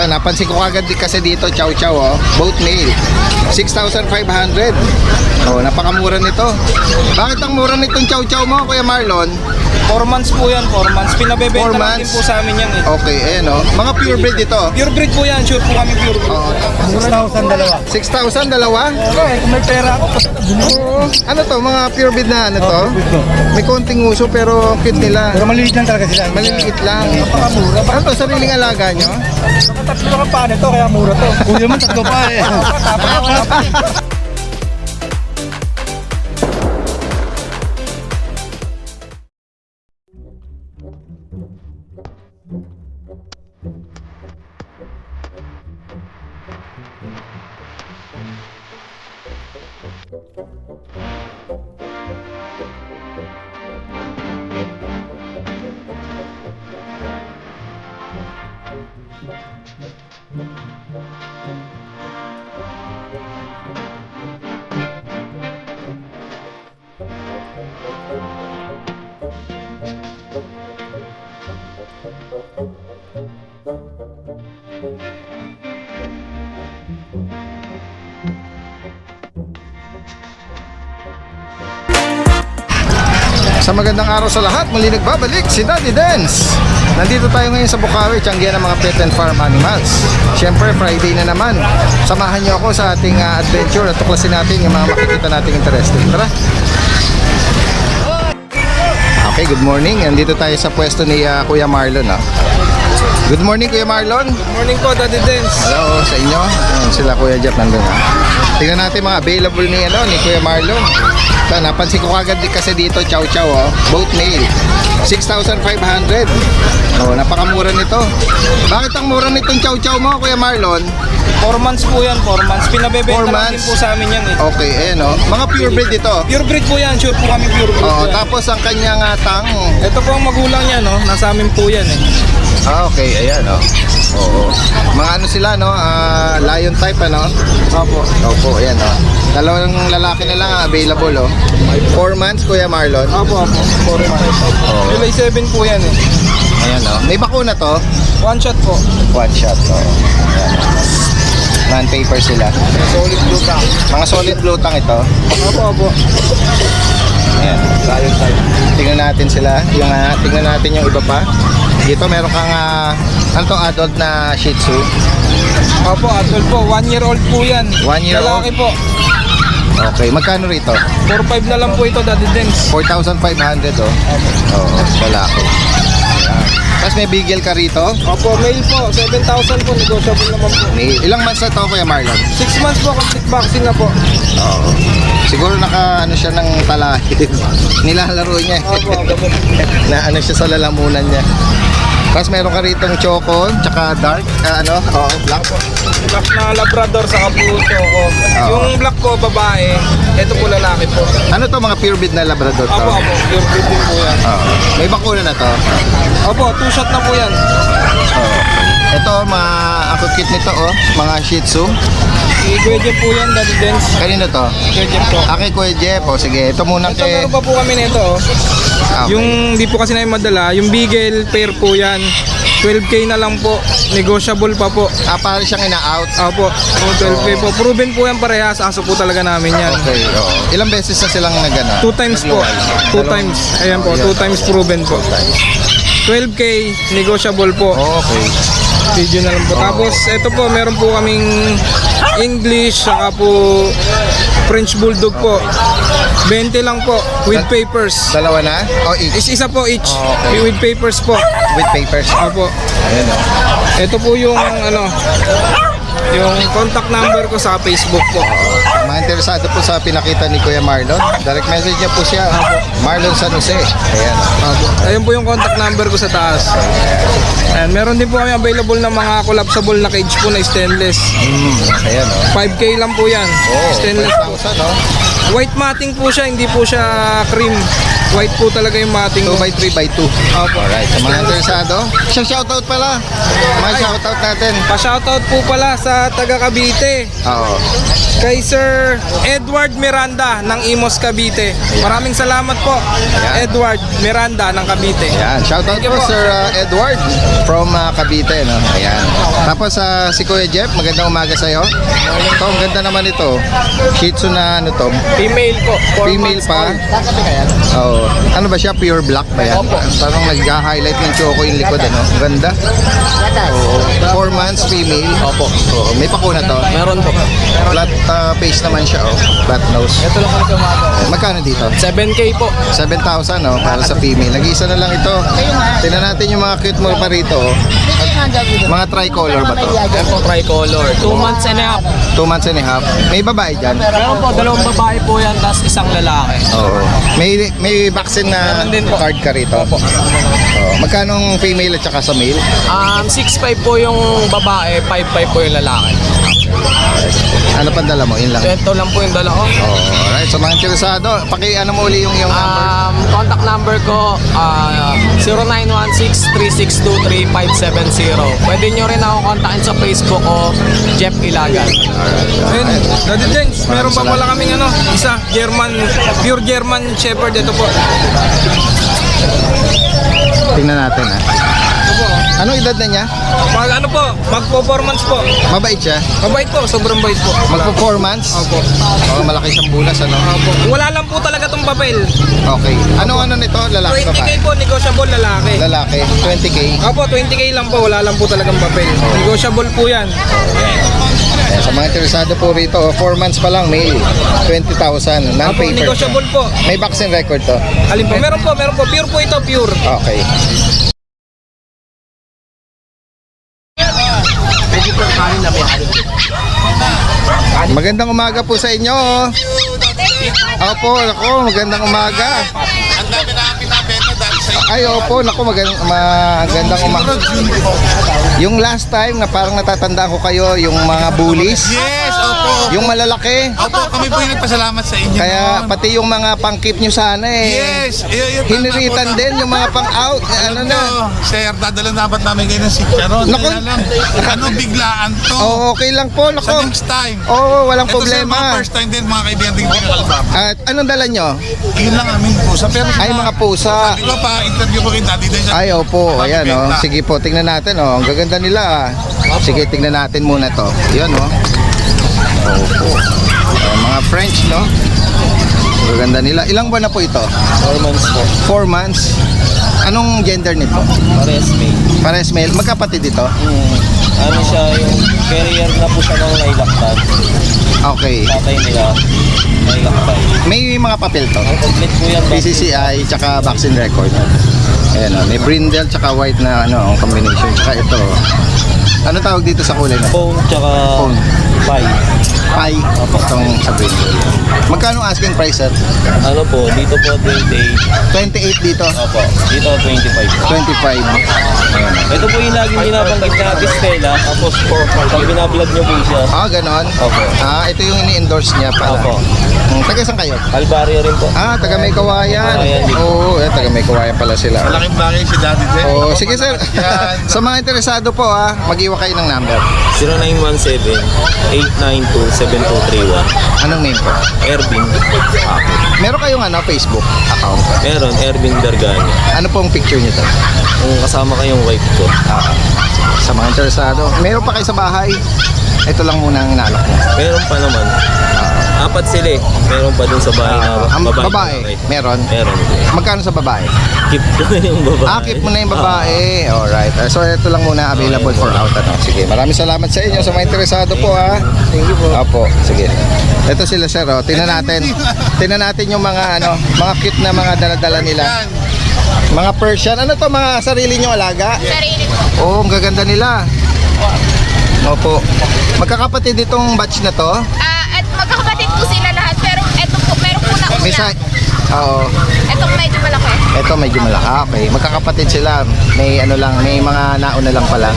So, napansin ko agad kasi dito, chow chow, oh. Both male. 6,500. Oh, napakamura nito. Bakit ang mura nitong chow chow mo, Kuya Marlon? 4 months po yan, 4 months. Pinabebenta 4 lang din months? po sa amin yan eh. Okay, ayan, oh. Mga pure breed ito. Pure breed po yan, sure po kami pure breed. Oh, 6,000 dalawa. 6,000, dalawa? Okay, kung may pera ako, Ano to, mga pure breed na ano to? May konting uso pero cute nila. pero maliit lang talaga sila. Maliliit lang. Napakamura. Ano to, sariling alaga nyo? Tatlo kang pa nito, kaya mura to. Kuya man, tatlo pa eh. Sa magandang araw sa lahat, muli nagbabalik si Daddy Dance. Nandito tayo ngayon sa Bukawi, tiyanggihan ng mga pet and farm animals. Siyempre, Friday na naman. Samahan niyo ako sa ating adventure at tuklasin natin yung mga makikita nating interesting. Tara! Okay, good morning. Nandito tayo sa pwesto ni Kuya Marlon. Good morning, Kuya Marlon. Good morning po, Daddy Dance. Hello sa inyo. Ayan, sila Kuya Jeff nandun. Tingnan natin mga available ni Kuya Marlon. So, napansin ko agad kasi dito, chow chow, oh. Both male. 6,500. Oh, napakamura nito. Bakit ang mura nitong chow chow mo, Kuya Marlon? 4 months po yan, 4 months. Pinabebenta 4 lang din months? po sa amin yan eh. Okay, ayan, oh. Mga pure breed ito. Pure breed po yan, sure po kami pure breed. Oh, yan. tapos ang kanyang tang. Ito po ang magulang niya, no? Nasa amin po yan eh. Okay, ayan, oh. Oo. Mga ano sila, no? Lion type, ano? Opo. Opo, ayan, oh. Dalawang lalaki na lang ang available, oh. 4 months, Kuya Marlon. Opo. 4 months. Oo. July 7 po yan eh. Ayan, oh. May bakuna to. 1 shot po. One shot, oh. Ayan. Non-paper sila. Solid blue tank. Mga solid blue tang ito. Opo. Ayan. Lion type. Tingnan natin sila. Tingnan natin yung iba pa. Dito meron kang ano to, adult na Shih Tzu. Opo, adult po. 1 year old po yan. 1 year old? Lalaki po. Okay, magkano rito? 4-5 na lang po ito, Daddy Dance. 4,500, oh. Oo, lalaki. Ayan. Tapos may bigel ka rito. Opo, male po. 7,000 po. Negotiable naman po. May ilang months na to, Kuya Marlon? 6 months po. Complete vaccine na po. Oo. Siguro ano siya ng talahid. Nilalaro niya. Opo. Na ano siya sa lalamunan niya. Tapos meron ka ritong choco, tsaka dark, black. Black na Labrador sa kapuso ko. Yung black ko, babae. Ito po lalaki po. Ano to, mga pure breed na Labrador to? Opo. Pure breed din po yan. Oo. May bakuna na to. Opo, 2 shot na po yan. Oo. Ito, ang cute nito, oh. Mga Shih Tzu. I-Kuya Jeff po yan, Daddy Dance. Kanino to? Kuya Jeff po. Kay Kuya Jeff, oh. Sige, ito muna Ito, kay... meron pa po kami nito. Okay. Yung di po kasi namin madala, yung Beagle pair po yan. 12K na lang po. Negotiable pa po. Para siyang ina-out. Opo, 12K po. Proven po yan parehas. Aso po talaga namin yan. Okay, oo. Ilang beses na silang nagana? 2 times po. 2 times. Ayan po, 2 times proven po. 12K, negotiable po. Okay. Video na lang po. Tapos, ito po, meron po kaming English, saka po French Bulldog po. 20 lang po, with papers. Dalawa na? Oh, each. Isa po each. Okay. With papers po. With papers. Opo. Ayan, oh. Ito po yung yung contact number ko sa Facebook po. Mga interesado po sa pinakita ni Kuya Marlon, direct message niya po siya. Marlon San Jose. Ayan. Ayun po yung contact number ko sa taas. And meron din po kami available na mga collapsible na cage po na stainless. Ayan, oh. 5K lang po yan. Oh, Stainless po. 5,000, oh. White matting po siya, hindi po siya cream. White po talaga yung matting. 2x3x2. Opo. Alright, sa mga interesado, isang shoutout pala. Mga shoutout natin. Pa-shoutout po pala sa taga Cavite. Oo. Kay Sir Edward Miranda ng Imos, Cavite. Maraming salamat po, Ayan. Edward Miranda ng Cavite. Ayan, shoutout Thank you po po. Sir Edward from Cavite, no? Ayan. Tapos si Kuya Jeff, magandang umaga sa'yo. Ito, ang ganda naman ito. Shih Tzu na ano to? Female po. 4 Female months pa. old. Oo. Ano ba siya? Pure black ba yan? Opo. Parang nag-highlight ng choco yung likod, ano? Ganda. Oo. 4 months female. Opo. Oo. May pakuna to. Meron po. Flat face naman siya, oh. Flat nose. Ito lang kami sa umaga. Magkano dito? 7K po. 7,000, oh, para sa female. Nag-iisa na lang ito. Tingnan natin yung mga cute mo pa rito, oh. Mga tricolor ba to? Ito po, tricolor. 2 months and a half. 2 months and a half. May babae dyan? Meron po, 2 babae po yan, tapos isang lalaki. Oo. May vaccine na Meron din po. card ka rito? Oo. Magkano ang female at saka sa male? 6'5 po yung babae, 5'5 po yung lalaki. Ano pa dala mo? Yun lang. Ito lang po yung dala ko. Oo. Alright. Sa mga interesado, ano mo uli yung number? Contact number ko 0916-3623-570. Pwede nyo rin ako kontakin sa Facebook ko, Jeff Ilagan. Ayun, Daddy James, meron pa pala kaming isa, pure German Shepherd. Ito po. Tingnan natin, ha. Ito po. Anong edad na niya? Magpo-performance po. Mabait siya? Mabait po, sobrang bait po. Magpo-4 months? Opo. Oo, malaki siyang bulas, ano? Opo. Wala lang po talaga tong papel. Okay. Ano nito? Lalaki 20K babae? po, negotiable lalaki. Lalaki. 20K. Opo, 20K lang po, wala lang po talagang papel. Negotiable po yan. Ayan, sa mga interesado po rito, 4 months pa lang, male. 20,000. Opo, Non-paper. negotiable po. May vaccine record to? Alin po? Meron po. Pure po ito, pure. Okay. Magandang umaga po sa inyo. Opo, ako, magandang umaga. Ang dami na aking nabenta dahil sa Ay, opo, naku, magandang umaga. Yung last time na parang natatandaan ko kayo, yung mga bullies, Yes, opo. yung malalaki. Opo, kami po yung nagpasalamat sa inyo. Kaya noon. pati yung mga pang-keep nyo sana Yes, tama hiniritan po. din yung mga pang-out. Ano na. Sir, dadala dapat namin kayo ng sitcharon. Naku. Kaya lang, biglaan to. Oh, okay lang po, Sa naku. next time. Oo, walang Ito sir, mga problema. first time din mga kaibigan din pinakalabab. At anong dala nyo? Yun lang aming pusa. Pero Ay, mga pusa. Di ba pa, interview ko kay Daddy din sa... Ay, opo, ayan, oh. Sige po, tingnan natin, oh. Ang gaganda nila, ah. Sige, tingnan natin muna to. Yan, oh. Opo. Mga French, no? Ang gaganda nila. Ilang buwan na po ito? 4 months po. 4 months. Anong gender nito? Pares male. Pares male. Magkapatid ito? Ano siya, yung carrier na po siya ng nailaktan. Okay. Tatay nila, nailaktan. May mga papel to? Complete po yan. PCCI, tsaka vaccine record. Ayan, oh. May brindle, tsaka white na, ang combination. Tsaka ito. Ano tawag dito sa kulay na? Phone tsaka Phone. pie. Pie. Itong sa brindle. Magkano asking price, sir? Ano po, dito po 28. 28 dito. Opo, dito 25. 25. Ayan. Ito po yung laging binabanggit natin, Stella. Tapos pag binablog niyo po siya. Ah, ganon? Opo. Ito yung ini-endorse niya pala. Opo. Taga saan kayo? Albarrio rin po. Taga May Kawayan. Kawayan din. Oo, taga May Kawayan pala sila. Malaking bagay si Daddy din. Oh, sige sir. Sa mga interesado po mag-iwa kayo ng number. 0917-892-7231. Anong name po? Ervin. Meron kayong Facebook account? Meron, Ervin Darganya. Ano pong picture niyo to? Kung kasama kayong wife ko. Sa mga interesado. Meron pa kayo sa bahay? Ito lang muna ang inaalok mo. Meron pa naman. 4 sila eh. Meron pa dun sa bahay na Ang babae. babae, meron? Meron. Magkano sa babae? Keep ko na yung babae. Keep mo na yung babae. Alright. So ito lang muna available for out. Sige, maraming salamat sa inyo sa mga interesado po Thank you po. Opo, sige. Ito sila sir, Tingnan natin. Tingnan natin yung mga mga cute na mga dala-dala nila. Mga Persian. Ano to, mga sarili nyo alaga? Sarili po. Oo, ang gaganda nila. Opo. Magkakapatid itong batch na to? At magkakapatid po sila lahat, pero eto po, meron po na May una. Oo. Etong medyo malaki. Ito medyo malaki. Okay. Magkakapatid sila. May may mga nauna lang pala.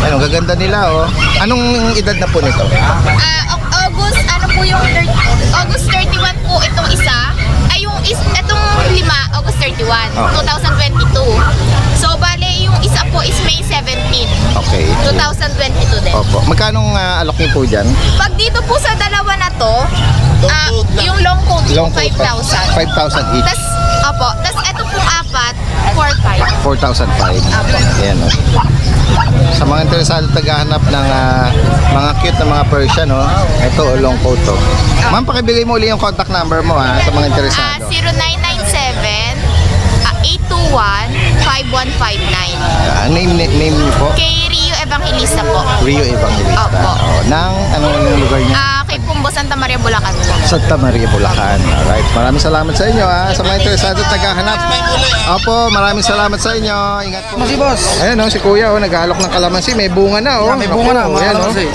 Ang gaganda nila, oh. Anong edad na po nito? August, August 31 po itong isa. Ay, etong 5, August 31, Oh. 2022. So, bale, yung isa po is May 17, Okay. 2022 din. Opo. Magkano alok niyo po dyan? Pag dito po sa dalawa na to, yung long coat po, Long coat, 5,000. 5,000 each. Tas, opo, tas eto pong apat, 4,500. 4,500. Apo. Ayan, oh. Sa mga interesado tagahanap ng mga cute na mga Persian, no? Ito, long coat to. Ma'am, pakibigay mo uli yung contact number mo ha, sa mga interesado. 0997-821-5159. Name niyo po? Kay Rio Evangelista po. Rio Evangelista. Opo. Oh, anong lugar niya? Kay Pumbo, Santa Maria, Bulacan po. Santa Maria, Bulacan. Alright, maraming salamat sa inyo ha, sa mga interesado tagahanap. Opo, maraming salamat sa inyo. Ingat po. Masi boss. Ayan oh, si Kuya oh, nag-aalok ng kalamansi. May bunga na oh. Yeah, may bunga na, Opo, mga ayan, oh. kalamansi.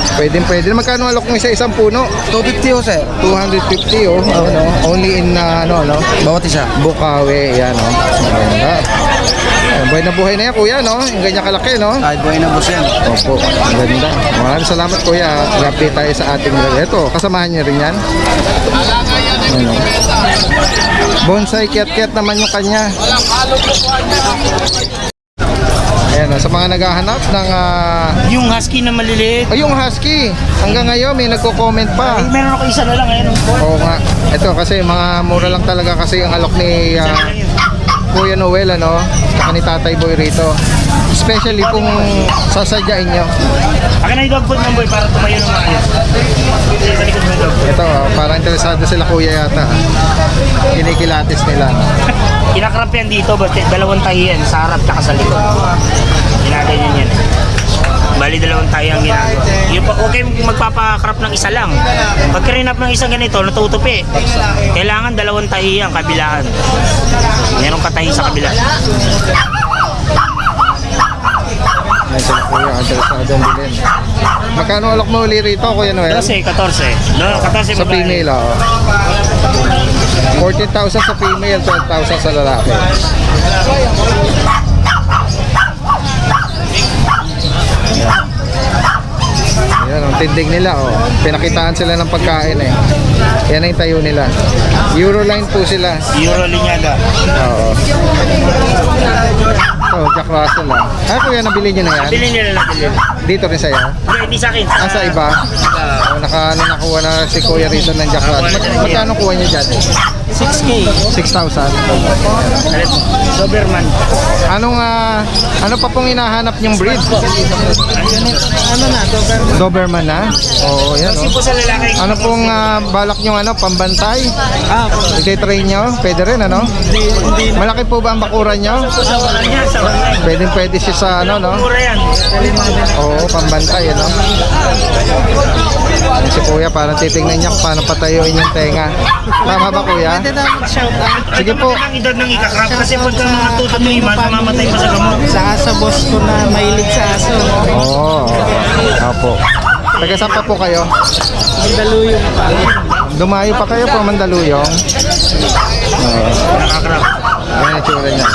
Pwede. Magkano alok mo sa isang puno? 250 ho sir. 250 oh. Ano, only in Bawat isa. Bukawi, yan oh. Ganda. Buhay na buhay na yan Kuya, no? Yung ganyan kalaki, no? Kahit buhay na boss yan. Opo, ang ganda. Maraming salamat Kuya. Mag-update tayo sa ating ito. Kasamahan niyo rin yan. Ano? Bonsai, kiat-kiat naman yung kanya. Ayan, sa mga naghahanap ng Yung husky na maliliit. yung husky. Hanggang ngayon may nagko-comment pa. Meron ako isa na lang ngayon. Oo nga. Ito kasi mga mura lang talaga kasi yung alok ni Kuya Noel, ano? Saka ni Tatay Boy rito. Especially kung sasadyain nyo. Akin na yung dog food ng boy para tumayo ng maayos. Sa likod mo yung dog food. Ito, parang interesado sila Kuya yata. Kinikilatis nila. Kinakrap yan dito, basta dalawang tahiyan sa harap at sa likod. Ginaganyan yan. Bali dalawang tahi ang ginagawa. Yung pa, okay magpapakrap ng isa lang. Pag kirinap ng isang ganito, natutupi. Kailangan dalawang tahi ang kabilaan. Merong katahi sa kabila. Ayan sila Kuya, interesado ang bilhin. Magkano alok mo uli rito Kuya Noel? 14. No, 14 Sa female, oh. 14,000 sa female, 12,000 sa lalaki. Yan, ang tindig nila, oh. Pinakitaan sila ng pagkain, eh. Yan ang tayo nila. Euroline po sila. Euro linyada. Oo. Oh, Jack Russell, ah. Ay, Kuya, nabili nyo na yan? Bilhin nila lang, bilhin. Dito rin sa'yo? Hindi sa akin. Ah, sa iba? Oh, nakuha na si Kuya rito ng Jack Russell. Magkano kuha niya dyan? 6K. 6,000. Doberman. Ano pa pong hinahanap niyong breed? Ano na, Doberman. Doberman na? Oo, yan Kasi oh. po sa lalaki. Ano pong balak niyong pambantay? Iti-train niyo? Pwede rin, ano? Malaki po ba ang bakuran niyo? Sa wala niya, sa wala. Pwede siya sa ano, no? Mura yan. Oo, pambantay, ano? Si Kuya, parang titignan niya kung paano patayuin yung tenga. Tama ba, Kuya? Sige po. Ang edad ng ikakrap kasi pagka mga 2 to 3 months, mamamatay pa sa gamot. Saka sa boss ko na mahilig sa aso. Oo. Opo. Taga saan pa po kayo? Mandaluyong pa. Dumayo pa kayo po, Mandaluyong. Oo. Nakakrap. Ayan yung tsura niya.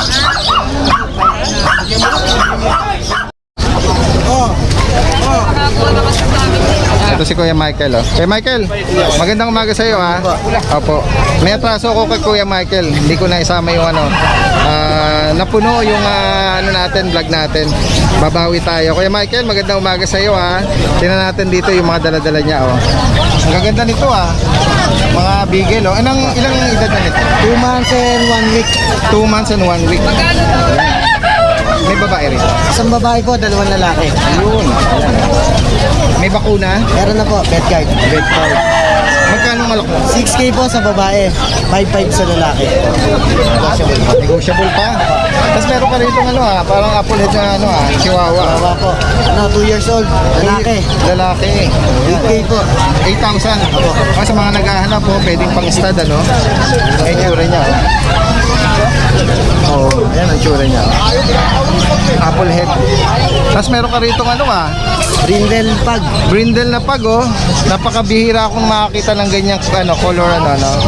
Ito si Kuya Michael, oh. Kuya Michael, magandang umaga sa iyo, ha. Opo. May atraso ako kay Kuya Michael. Hindi ko na isama yung napuno yung vlog natin. Babawi tayo. Kuya Michael, magandang umaga sa iyo, ha. Tingnan natin dito yung mga dala-dala niya, oh. Ang gaganda nito, ha. Mga bigel, oh. Ilang edad na nito? 2 months and 1 week. 2 months and 1 week. May babae rin. Isang babae po, 2 lalaki. Ayun. May bakuna? Meron na po, pet card. Bed card. Magkano malak mo? 6K po sa babae, 5,500 sa lalaki. Negotiable pa. Tapos meron ka rito parang apple head na chihuahua. Bawa po. 2 years old, lalaki. Lalaki. 8K po. 8,000. Sa mga naghahanap po, pwedeng pang stud, ano? Ang itsura niya. Oh, ayan ang itsura niya. Apple head. Tapos meron ka rito Brindle pag. brindle na pag, oh. Napakabihira akong makakita ng ganyang color,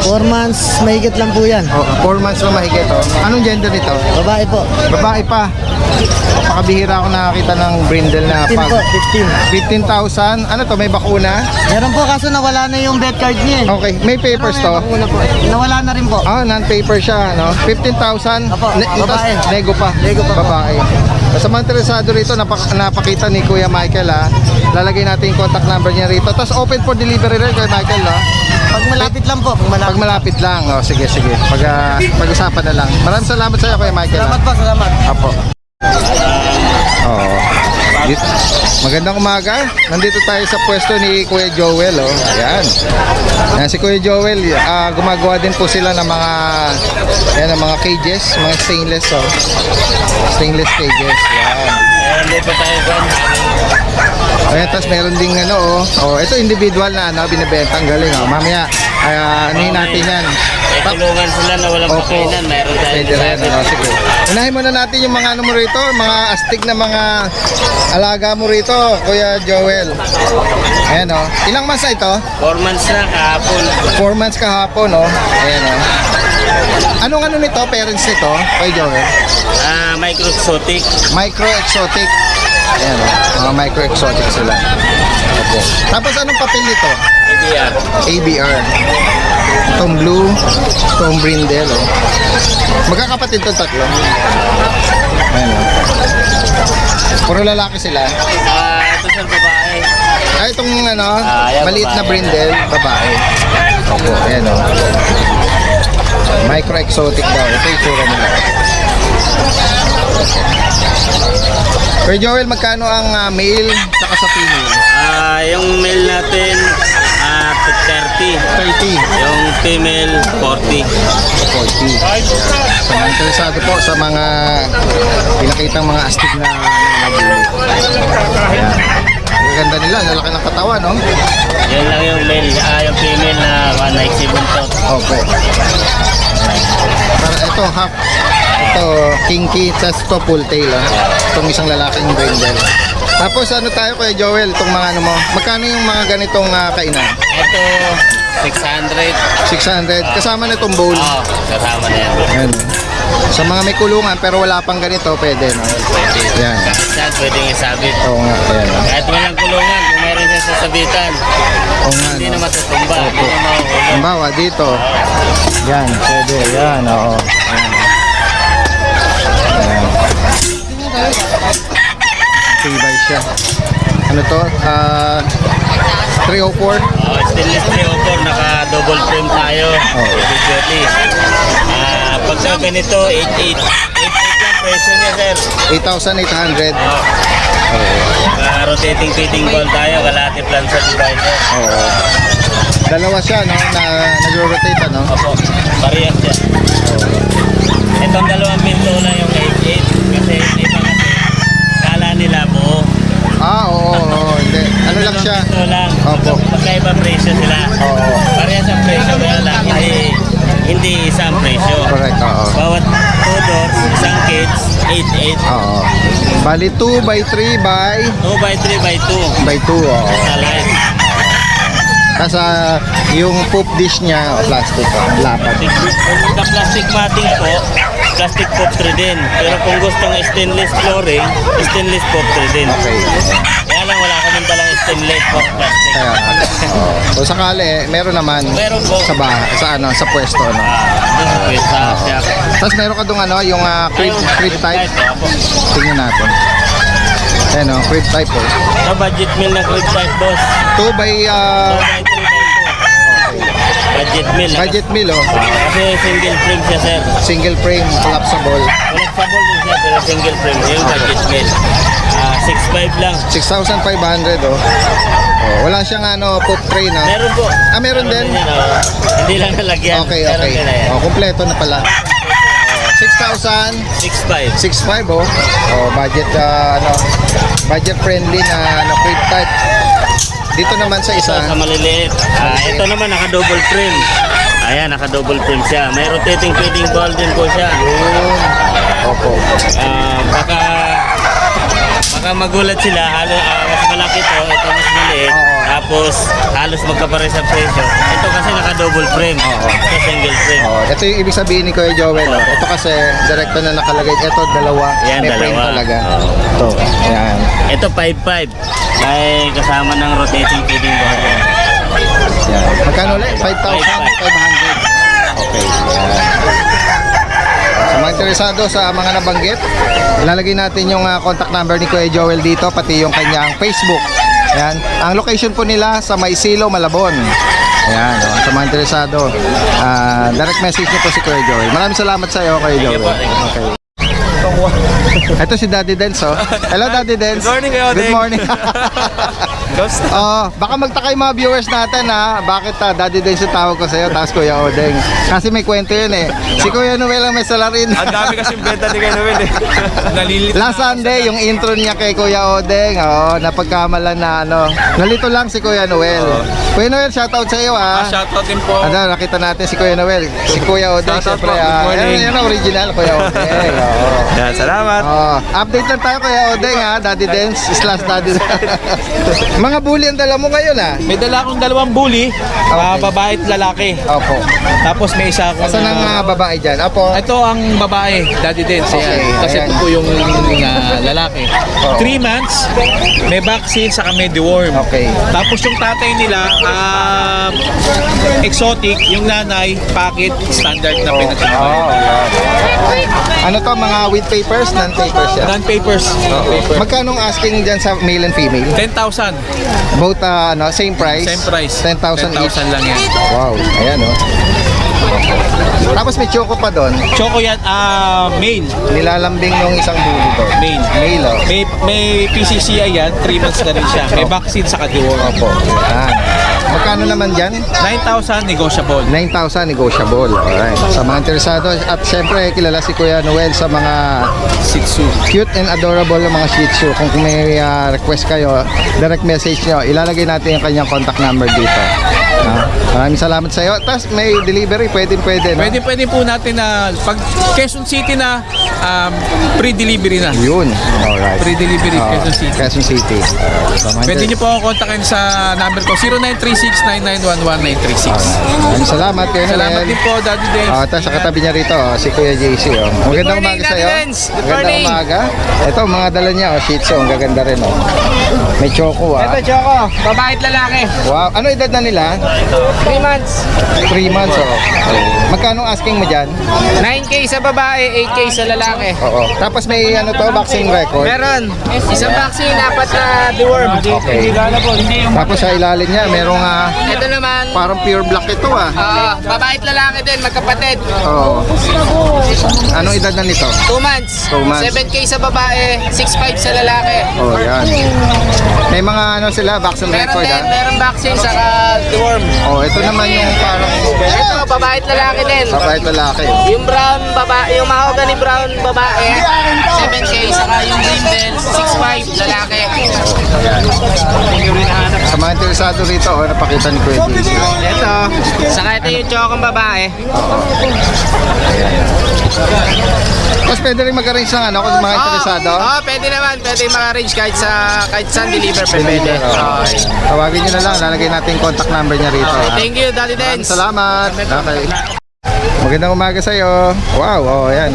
4 months, mahigit lang po yan. Oh, 4 months na mahigit, oh. Anong gender nito? Babae po. Babae pa. Napakabihira ako nakakita ng brindle na 15 pag. po, 15. 15,000. Ano to? May bakuna? Meron po kaso nawala na yung bed card niya. Okay. May papers to? Bakuna po. Nawala na rin po. Ah, non-paper siya, no? 15,000. Opo, babae. Nego pa. Nego pa po. Babae. Sa mga interesado rito, napakita ni Kuya Michael ha. Lalagay natin yung contact number niya rito. Tapos open for delivery rin Kuya Michael no? Pag malapit lang po, Pag malapit lang. Oh, sige. Pag-usapan na lang. Maraming salamat sa iyo Kuya Michael. Salamat po, salamat. Apo. Oo. Magandang umaga. Nandito tayo sa pwesto ni Kuya Joel. Oh. Ayan. Ayan si Kuya Joel. Gumagawa din po sila ng mga ng mga cages, mga stainless. Oh. Stainless cages. Ayan. Dito tayo dyan. Ayan, tapos meron ding ito individual na binibenta. Ang galing. Oh. Mamaya, anuhin natin yan. Tulungan sila na walang pakainan. Meron tayo Pwede rin. Sige. Unahin muna natin yung mga mo rito, mga astig na mga alaga mo rito, Kuya Joel. Ayan o. Ilang months na ito? 4 months na kahapon. 4 months kahapon o. Ayan o. Anong nito, parents nito, Kuya Joel? Micro-exotic. Micro-exotic. Ayan o. Mga micro-exotic sila. Opo. Tapos anong papel nito? ABR. ABR. Itong blue, itong brindle. Oh. Magkakapatid itong tatlo. Ayan o. Puro lalaki sila. Ito sir, babae. Itong yan, maliit na babae. brindle, babae. Opo, ayan o. Micro-exotic daw. Ito yung tsura nila. Kuya Joel, magkano ang male saka sa female? Yung male natin, 30. 30. Yung female, 40. 40. Sa mga interesado po sa mga pinakitang mga astig na nabuli. Ayan. Ang ganda nila, lalaki ng katawan, no? Yan lang yung male. Yung female na naiksi buntot. Okay. Para ito, half. Ito, kinky, tas ito full tail, Itong isang lalaking brindle. Tapos ano tayo Kuya Joel, itong mga mo, magkano yung mga ganitong kainan? Ito, 600. 600, kasama na itong bowl. Kasama na yan. Ayan. Sa mga may kulungan pero wala pang ganito, pwede, no? Pwede. Yan. Yan, pwedeng isabit. Oo nga, ayan. Kahit walang kulungan, kung meron siya sasabitan, Oo nga, hindi no? na matutumba. Opo. Hindi na mahuhulog. Halimbawa, dito. Yan, pwede. Yan, oo. Ayan. Ayan. Tibay siya. Ano to? 304? Stainless 304, naka-double frame tayo. Heavy-duty. Pagka ganito, 88. 88 lang presyo niya, sir. 8,800. Rotating fitting ball tayo, kalahati plan sa divider. Oo. Dalawa siya, no? Na nagro-rotate, ano? Opo, parehas siya. Itong dalawang pinto na yung 88 kasi hindi pa kasi kala nila buo. Oo. Hindi. Ano lang siya? Pinto lang. Opo. Magkaiba presyo sila. Oo. Parehas ang presyo, kaya lang hindi isang presyo. Correct, oo. Bawat 2 doors, isang cage, 88. Oo. Bali 2 by 3 by 2 by 3 by 2. by 2, oo. Sa light. Kasi yung poop dish niya, plastic, lapat. Kung plastic matting po, plastic pottery din. Pero kung gustong stainless flooring, stainless pottery din. Okay. Kaya lang wala kami dalang stainless po plastic. Kaya, so sakali, meron naman Meron po. sa pwesto, no? Doon sa pwesta, shop. Tapos meron ka dong yung crib type. Opo. Tingnan natin. Ayan o, crib type po. Sa budget meal na crib type, boss. 2 by 2 by 3 by 2. Budget meal. budget meal, oh. Kasi single frame siya, sir. Single frame, collapsible. Collapsible din siya, pero single frame. Yung budget meal. 6.5 lang. 6,500, oh. Wala siyang poop tray, no? Meron po. Meron din? yan, Hindi lang nalagyan. Okay. Meron din na yan. Kompleto na pala. 6,000. 6.5. 6.5, oh. Budget, budget friendly na crib type. Dito naman sa isa. Sa maliliit. Ito naman naka-double frame. Ayan, naka-double frame siya. May rotating feeding ball din po siya. Yun. Opo. Baka magulat sila, mas malaki to, ito mas maliit. Oo. Tapos halos magkapares sa presyo. Ito kasi naka-double frame. Ito single frame. Ito yung ibig sabihin ni Kuya Joel. Oh. Ito kasi direkto na nakalagay. Ito dalawa. Yan, May frame dalawa. talaga. Oo. Ito. Ayan. Ito 5.5. Ay kasama ng rotating feeding ball. Yan. Magkano ulit? 5,500. Okay. Yan. Sa mga interesado sa mga nabanggit, ilalagay natin yung contact number ni Kuya Joel dito, pati yung kanyang Facebook. Ayan. Ang location po nila sa Maisilo, Malabon. Ayan, sa mga interesado, direct message niyo po si Kuya Joel. Maraming salamat sa iyo, Kuya Joel. Okay. Ito si Daddy Dance, oh. Hello, Daddy Dance. Good morning, Kuya Odeng. Good morning. Baka magtaka yung mga viewers natin, ha. Bakit Daddy Dance yung tawag ko sa'yo, tapos Kuya Odeng. Kasi may kwento yun, eh. Si Kuya Noel ang may salarin. Ang dami kasing benta ni Kuya Noel eh. Nalilit Last Sunday, yung intro niya kay Kuya Odeng, napagkamalan na nalito lang si Kuya Noel. Kuya Noel, shoutout sa iyo, ha. Shoutout din po. Nakita natin si Kuya Noel. Si Kuya Odeng, Shoutout syempre. po. Good morning. Yan ang original, Kuya Odeng. Yan, salamat. Update lang tayo, Kuya Odeng, ha. Daddy Dance / Daddy Mga bully ang dala mo ngayon, ha. May dala akong dalawang bully, babae at lalaki. Opo. Tapos may isa akong... Asan ang babae dyan? Opo. Ito ang babae, Daddy Dance. Okay, Ayan. Kasi ayan. ito po yung lalaki. Oo. 3 months, may vaccine, saka may deworm. Okay. Tapos yung tatay nila, exotic, yung nanay, packet, standard na pinag-check. Ano to, mga with papers, non-papers yan? Non-papers. Magkano ang asking dyan sa male and female? 10,000. Both, same price? Same price. 10,000 each? 10,000 lang yan. Wow, ayan, Tapos may choco pa doon. Choco yan, male. Nilalambing yung isang bully doon. Male. Male, oh. May PCCI yan, 3 months na rin siya. May vaccine, saka deworm. Opo. Yan. Magkano naman dyan? 9,000 negotiable. 9,000 negotiable. Alright. Sa mga interesado, at syempre kilala si Kuya Noel sa mga Shih Tzu. cute and adorable ng mga Shih Tzu. Kung may request kayo, direct message nyo. Ilalagay natin yung kanyang contact number dito. Maraming salamat sa iyo. Tapos may delivery, pwede. No? Pwede po natin na pag Quezon City na pre-delivery na. Yun. Alright. Pre-delivery Quezon City. Quezon City. So, mga Pwede niyo po ako kontakin sa number ko 0936-9911-936. Maraming salamat kayo. Salamat din po, Daddy Dance. Tapos sa katabi niya rito, si Kuya JC. Magandang umaga sa iyo. Magandang umaga. Ito, mga dala niya, Shih Tzu. Ang gaganda rin. May choco, Ito, Choco. Babae at lalaki. Wow. Ano edad na nila? 3 months. 3 months, Magkano asking mo dyan? 9K sa babae, 8K sa lalaki. Oo. Tapos may vaccine record. Meron. Isang vaccine, 4 na deworm. Okay. Tapos sa ilalim niya, merong Ito naman, parang pure black ito, babae at lalaki din, magkapatid. Oo. Anong edad na nito? 2 months. 2 months. 7K sa babae, 6'5 sa lalaki. Oh, yan. May mga sila, vaccine Meron record, din, meron vaccine saka deworm. Oh, ito naman yung parang Ito, babae at lalaki din. babae at lalaki. Yung brown babae, yung mahogany brown babae, 7K, saka yung brindle, 6'5 lalaki. Sa mga interesado rito, napakita ni Kuya JC. Ito, saka ito yung chokong babae. Tapos pwede rin mag-arrange ng kung mga interesado. Pwede naman, pwede mag-arrange kahit saan deliver pwede. Tawagin nyo na lang, lalagay natin yung contact number niya rito. Thank you, Daddy Dance. Salamat. Okay. Magandang umaga sa'yo. Wow, yan,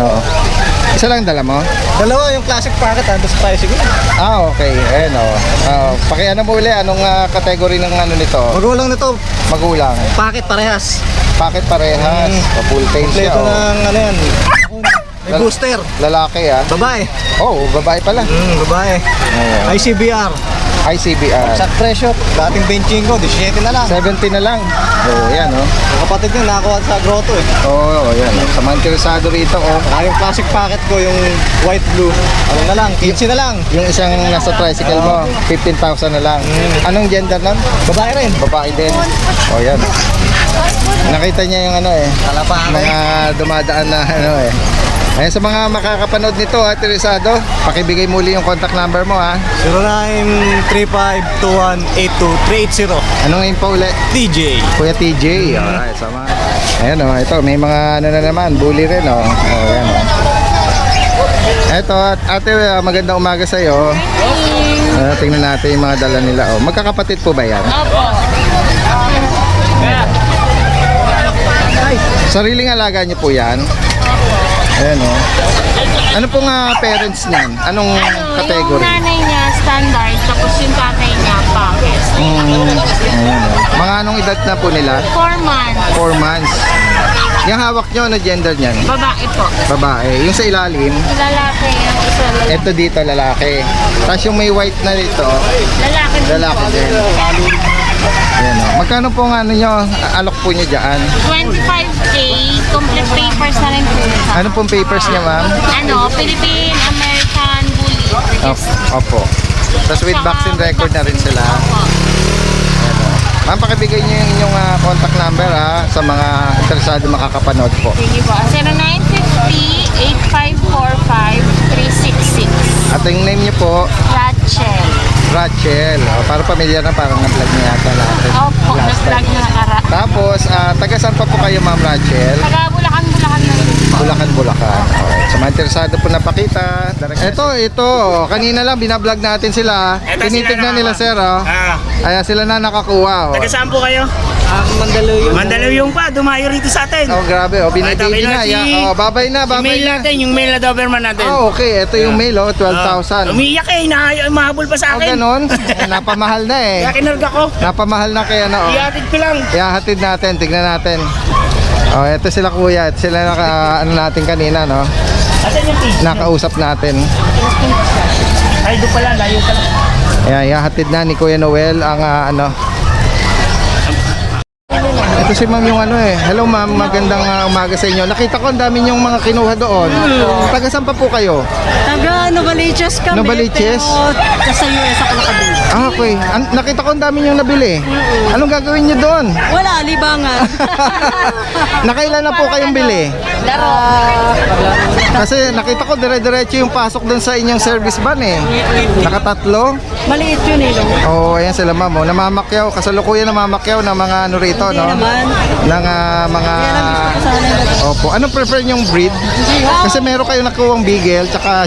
Isa lang dala mo? Dalawa yung classic packet, sa tricycle. Okay. Ayan, pakiano mo uli, anong category ng nito? Magulang nito, Magulang. packet parehas. Bakit parehas? Full tail siya. yan. May booster. Lalaki, Babae. Oh, babae pala. Babae. ICBR. ICBR. Sa presyo, dating benching ko, 17 na lang. 70 na lang. Oh, yan, Kapatid ko, nakakuha sa grotto eh. Oh, yan. Sa mga interesado rito, Yung classic packet ko, yung white blue, ano na lang, 15 na lang. Yung isang nasa tricycle mo, 15,000 na lang. Anong gender nun? Babae rin. Babae din. Oh, yan. Nakita niya yung mga dumadaan na Ayan, sa mga makakapanood nito, interesado, pakibigay muli yung contact number mo, 0935-2182-380. Anong name pa uli? DJ. Kuya TJ. Alright, sama. Ayan, ito, may mga na naman, bully rin, ayan, Ito, ate, magandang umaga sa'yo. Tingnan natin yung mga dala nila, Magkakapatid po ba yan? Opo. Sariling alaga niyo po yan? Ayan, Ano pong parents niyan? Anong category? Yung nanay niya, standard, tapos yung tatay niya, packet. Ayan, Mga anong edad na po nila? 4 months. 4 months. Yung hawak nyo, ano gender niyan? Babae po. Babae. Yung sa ilalim, Lalaki yung isa. eto dito lalaki. Tapos yung may white na dito, Lalaki din lalaki po. din. Ayan o. Magkano po ang ano nyo, alok po nyo dyan? 25K. Complete papers na rin po. Ano pong papers niya, ma'am? Ano, Philippine American Bully. Opo. Tapos with vaccine record na rin sila. Opo. Ma'am, pakibigay niyo yung inyong contact number sa mga interesado makakapanood po. Sige po. 0950-8545-366. At yung name niyo po, Rachel. Rachel. Para pamilyar na, parang na-vlog niya yata natin. Opo, last nag-vlog time. na nakara. Tapos, taga saan pa po kayo, Ma'am Rachel? Taga Bulacan na rin po. Bulacan. Alright. Sa mga interesado po na pakita. Ito. Kanina lang, binablog natin sila. Eto Tinitignan sila nila, sir. Oh. Kaya sila na nakakuha. Oh. Taga saan po kayo? Mandaluyong. Mandaluyong pa, dumayo rito sa atin. Oh, grabe. Oh, binibili na. Babay na, Si babay mail na. natin, yung mail na Doberman natin. Okay. Ito yung mail, 12,000. Umiiyak mahabol pa sa O akin. ganon, napamahal na eh. Kaya kinarga ko. Napamahal na kaya na oh. Iatid ko lang. Ihahatid natin, tignan natin. Oh, ito sila kuya, ito sila ano natin kanina, no? Asan yung page? Nakausap natin. Ay, doon pala, layo pala. Ayan, ihahatid na ni Kuya Noel ang ano. Ito si ma'am yung ano eh. Hello ma'am, magandang umaga sa inyo. Nakita ko ang dami niyong mga kinuha doon. Taga saan pa po kayo? Taga Novaliches kami. Novaliches? Pero sa US ako nakabili. Okay. Nakita ko ang dami niyong nabili. Anong gagawin niyo doon? Wala, libangan. Nakailan na po kayong bili? Kasi nakita ko dire-diretso yung pasok doon sa inyong service van eh. Nakatatlo. Maliit yun eh. No? Oh, ayan sila ma'am. Oh. Namamakyaw. Kasalukuyan namamakyaw ng mga ano rito, no? naman. Ng mga... Kaya lang gusto ko sana yung Opo. Anong prefer niyong breed? Kasi meron kayo nakuwang Beagle tsaka